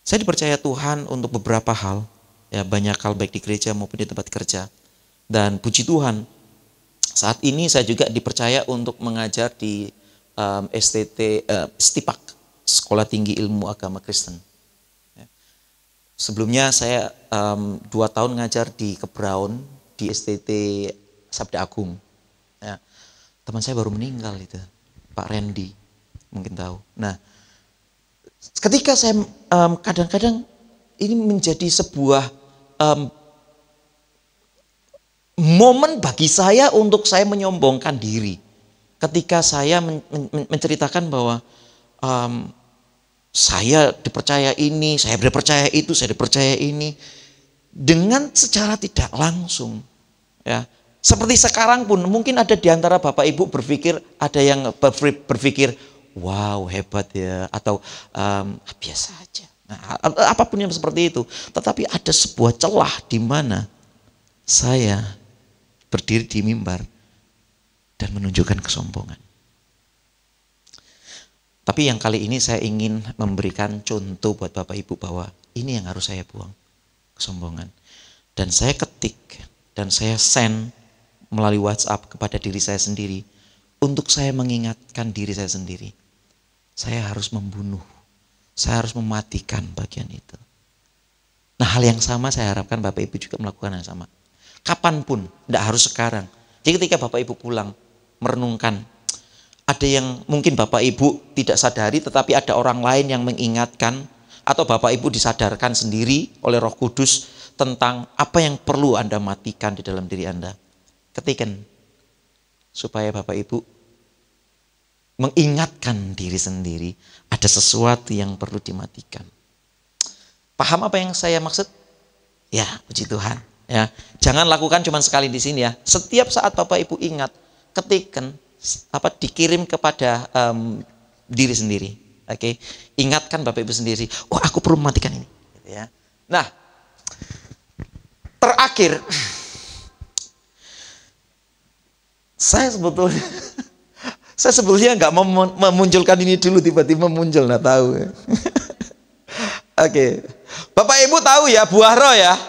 Saya dipercaya Tuhan untuk beberapa hal. Ya, banyak hal baik di gereja maupun di tempat kerja. Dan puji Tuhan, saat ini saya juga dipercaya untuk mengajar di STIPAK, Sekolah Tinggi Ilmu Agama Kristen. Sebelumnya saya 2 tahun ngajar di Kebraun, di STT Sabda Agung. Ya, teman saya baru meninggal itu, Pak Randy, mungkin tahu. Nah, ketika saya kadang-kadang ini menjadi sebuah momen bagi saya untuk saya menyombongkan diri. Ketika saya menceritakan bahwa saya dipercaya ini, saya dipercaya itu, saya dipercaya ini, dengan secara tidak langsung, ya. Seperti sekarang pun mungkin ada di antara Bapak Ibu berpikir, ada yang berpikir, wow hebat ya, atau biasa aja. Nah, apapun yang seperti itu. Tetapi ada sebuah celah di mana saya berdiri di mimbar dan menunjukkan kesombongan. Tapi yang kali ini saya ingin memberikan contoh buat Bapak Ibu bahwa ini yang harus saya buang, kesombongan. Dan saya ketik dan saya send melalui WhatsApp kepada diri saya sendiri untuk saya mengingatkan diri saya sendiri. Saya harus membunuh, saya harus mematikan bagian itu. Nah, hal yang sama saya harapkan Bapak Ibu juga melakukan yang sama. Kapanpun, tidak harus sekarang. Jadi ketika Bapak Ibu pulang merenungkan, ada yang mungkin Bapak Ibu tidak sadari tetapi ada orang lain yang mengingatkan, atau Bapak Ibu disadarkan sendiri oleh Roh Kudus tentang apa yang perlu Anda matikan di dalam diri Anda. Ketikan supaya Bapak Ibu mengingatkan diri sendiri ada sesuatu yang perlu dimatikan. Paham apa yang saya maksud? Ya, puji Tuhan. Ya, jangan lakukan cuma sekali di sini ya. Setiap saat Bapak Ibu ingat, ketikan dikirim kepada diri sendiri. Oke, ingatkan Bapak Ibu sendiri. Oh, aku perlu mematikan ini. Ya. Nah, terakhir, saya sebetulnya nggak mau memunculkan ini dulu, tiba-tiba muncul, nggak tahu. Oke, Bapak Ibu tahu ya buah roh ya,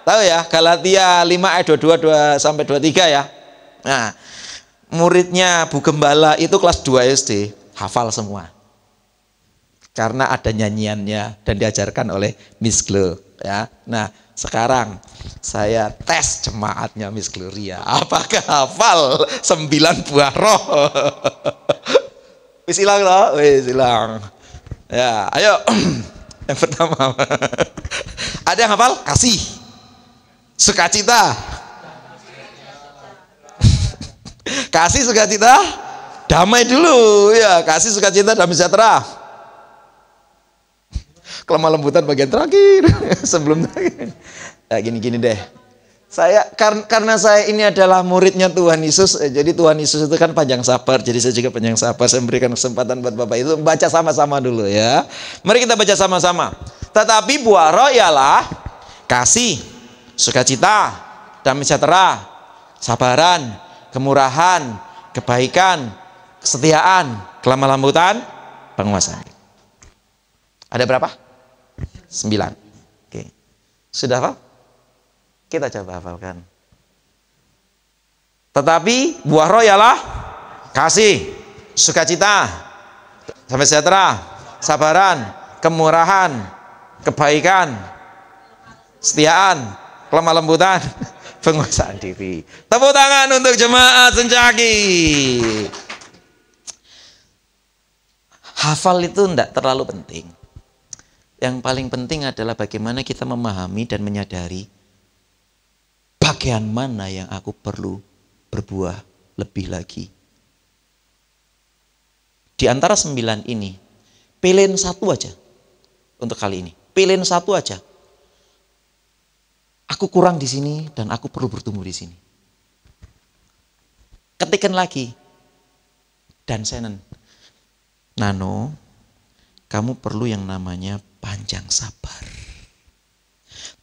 tahu ya Galatia 5 ayat 22 sampai 23 ya. Nah, muridnya Bu Gembala itu kelas 2 SD, hafal semua. Karena ada nyanyiannya dan diajarkan oleh Miss Glo ya. Nah, sekarang saya tes jemaatnya Miss Gloria. Apakah hafal 9 buah roh? Wis ilang loh, wis ilang. Ya, ayo. Yang pertama. Ada yang hafal? Kasih. Sukacita. Kasih, sukacita, damai dulu ya. Kasih, sukacita, damai sejahtera. Kelemah lembutan bagian terakhir. Sebelum ya, gini deh. Saya karena saya ini adalah muridnya Tuhan Yesus, jadi Tuhan Yesus itu kan panjang sabar, jadi saya juga panjang sabar. Saya memberikan kesempatan buat Bapak itu baca sama-sama dulu ya. Mari kita baca sama-sama. Tetapi buah roh ialah kasih, sukacita, damai sejahtera, sabaran, kemurahan, kebaikan, kesetiaan, kelemah lembutan, penguasaan. Ada berapa? 9. Oke. Sudah hafal? Kita coba hafalkan. Tetapi buah roh ialah kasih, sukacita, damai sejahtera, sabaran, kemurahan, kebaikan, kesetiaan, kelemah lembutan, penguasaan diri. Tepuk tangan untuk jemaat Sencaki. Hafal itu tidak terlalu penting. Yang paling penting adalah bagaimana kita memahami dan menyadari bagian mana yang aku perlu berbuah lebih lagi. Di antara 9 ini, pilihin satu aja untuk kali ini. Pilihin satu aja. Aku kurang di sini dan aku perlu bertumbuh di sini. Ketikkan lagi. Dan Senen. Nano, kamu perlu yang namanya panjang sabar.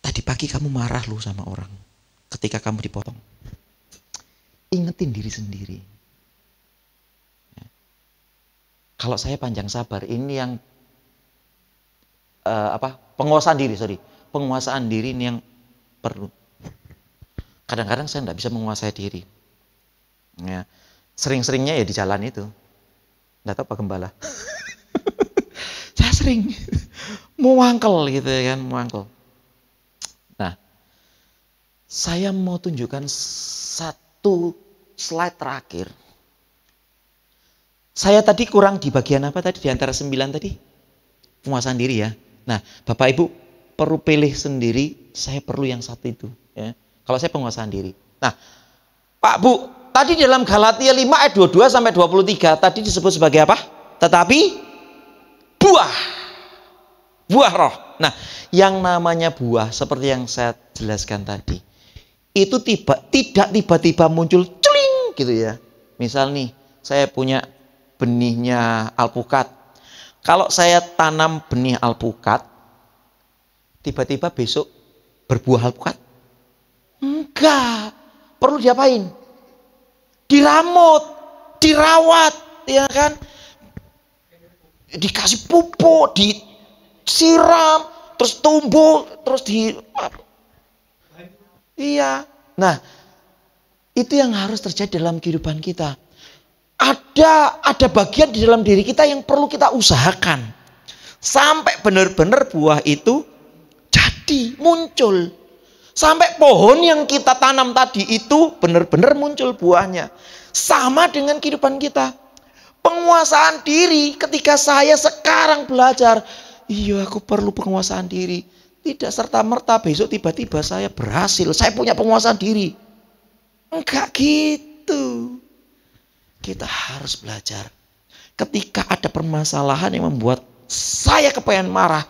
Tadi pagi kamu marah lu sama orang ketika kamu dipotong. Ingetin diri sendiri. Ya. Kalau saya panjang sabar, ini yang penguasaan diri, penguasaan diri ini yang perlu. Kadang-kadang saya tidak bisa menguasai diri. Ya. Sering-seringnya ya di jalan itu. Tidak tahu Pak Gembala. Saya sering muangkel gitu kan, muangkel. Nah, saya mau tunjukkan satu slide terakhir. Saya tadi kurang di bagian apa tadi di antara 9 tadi? Penguasaan diri ya. Nah, Bapak Ibu perlu pilih sendiri, saya perlu yang satu itu. Ya. Kalau saya penguasaan diri. Nah, Pak Bu, tadi dalam Galatia 5 ayat 22 sampai 23 tadi disebut sebagai apa? Tetapi buah roh. Nah, yang namanya buah seperti yang saya jelaskan tadi, itu tidak tiba-tiba muncul celing gitu ya. Misal nih, saya punya benihnya alpukat. Kalau saya tanam benih alpukat, tiba-tiba besok berbuah alpukat? Enggak. Perlu diapain? Diramut, dirawat, ya kan? Dikasih pupuk, disiram, terus tumbuh, terus Iya. Nah, itu yang harus terjadi dalam kehidupan kita. Ada bagian di dalam diri kita yang perlu kita usahakan. Sampai benar-benar buah itu jadi, muncul. Sampai pohon yang kita tanam tadi itu benar-benar muncul buahnya. Sama dengan kehidupan kita. Penguasaan diri ketika saya sekarang belajar. Iya, aku perlu penguasaan diri. Tidak serta-merta besok tiba-tiba saya berhasil. Saya punya penguasaan diri. Enggak gitu. Kita harus belajar. Ketika ada permasalahan yang membuat saya kepengen marah.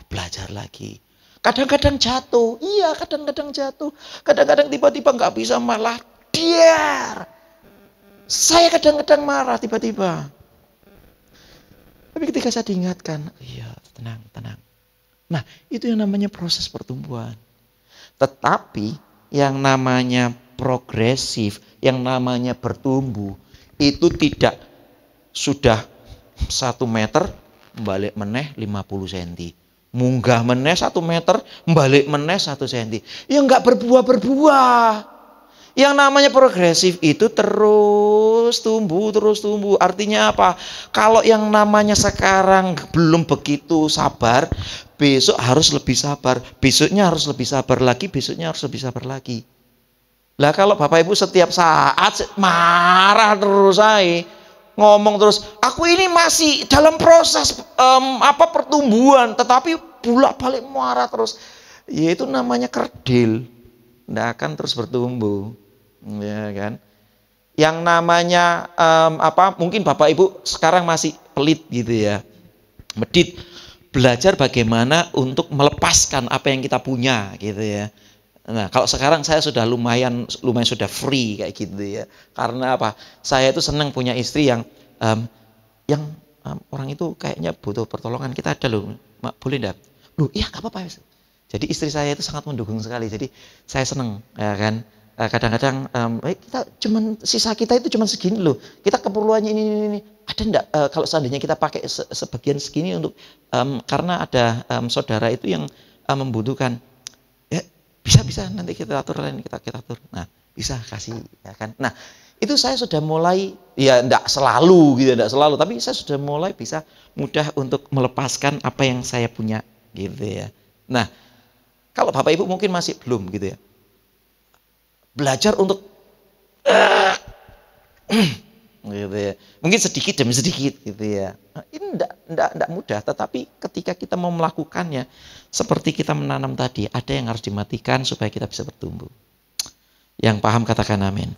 Belajar lagi. Kadang-kadang jatuh. Iya, kadang-kadang jatuh. Kadang-kadang tiba-tiba nggak bisa malah diar. Saya kadang-kadang marah tiba-tiba. Tapi ketika saya diingatkan, iya, tenang. Nah, itu yang namanya proses pertumbuhan. Tetapi yang namanya progresif, yang namanya bertumbuh, itu tidak sudah 1 meter, balik meneh 50 cm. Munggah meneh 1 meter, balik meneh 1 cm. Ya enggak berbuah-berbuah. Yang namanya progresif itu terus tumbuh. Artinya apa? Kalau yang namanya sekarang belum begitu sabar, besok harus lebih sabar. Besoknya harus lebih sabar lagi, besoknya harus lebih sabar lagi. Lah kalau Bapak Ibu setiap saat marah terus saya, ngomong terus, aku ini masih dalam proses pertumbuhan, tetapi bolak-balik marah terus. Ya itu namanya kerdil. Nggak akan terus bertumbuh. Ya kan? Yang namanya mungkin Bapak Ibu sekarang masih pelit gitu ya. Medit, belajar bagaimana untuk melepaskan apa yang kita punya gitu ya. Nah, kalau sekarang saya sudah lumayan sudah free kayak gitu ya. Karena apa? Saya itu senang punya istri yang orang itu kayaknya butuh pertolongan, kita ada loh. Mak, boleh enggak? Loh, iya enggak apa-apa. Jadi istri saya itu sangat mendukung sekali. Jadi saya senang ya kan. Kadang-kadang sisa kita itu cuman segini loh. Kita keperluannya ini. Ada enggak kalau seandainya kita pakai sebagian segini untuk karena ada saudara itu yang membutuhkan. Ya, bisa nanti kita atur lain, kita atur. Nah, bisa kasih ya kan. Nah, itu saya sudah mulai, ya enggak selalu gitu, tapi saya sudah mulai bisa mudah untuk melepaskan apa yang saya punya gitu ya. Nah, kalau Bapak Ibu mungkin masih belum gitu ya. Belajar untuk gitu ya. Mungkin sedikit demi sedikit gitu ya. Nah, ini enggak mudah, tetapi ketika kita mau melakukannya seperti kita menanam tadi, ada yang harus dimatikan supaya kita bisa bertumbuh. Yang paham katakan amin.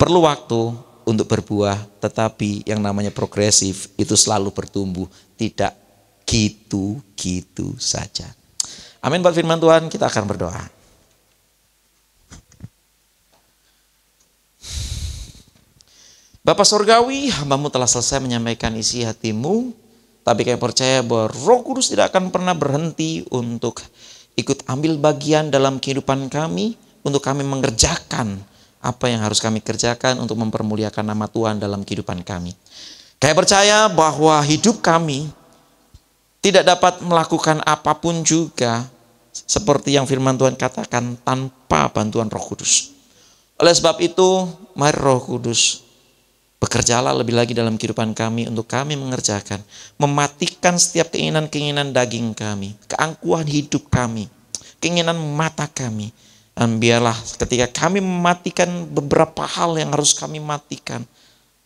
Perlu waktu untuk berbuah, tetapi yang namanya progresif itu selalu bertumbuh, tidak gitu-gitu saja. Amin buat firman Tuhan, kita akan berdoa. Bapa Surgawi, hamba-Mu telah selesai menyampaikan isi hatimu, tapi kami percaya bahwa Roh Kudus tidak akan pernah berhenti untuk ikut ambil bagian dalam kehidupan kami, untuk kami mengerjakan apa yang harus kami kerjakan untuk mempermuliakan nama Tuhan dalam kehidupan kami. Kami percaya bahwa hidup kami tidak dapat melakukan apapun juga seperti yang firman Tuhan katakan tanpa bantuan Roh Kudus. Oleh sebab itu, mari Roh Kudus bekerjalah lebih lagi dalam kehidupan kami untuk kami mengerjakan, mematikan setiap keinginan-keinginan daging kami, keangkuhan hidup kami, keinginan mata kami. Dan biarlah ketika kami mematikan beberapa hal yang harus kami matikan,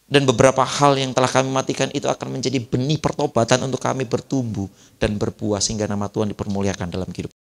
dan beberapa hal yang telah kami matikan itu akan menjadi benih pertobatan untuk kami bertumbuh dan berbuah sehingga nama Tuhan dipermuliakan dalam kehidupan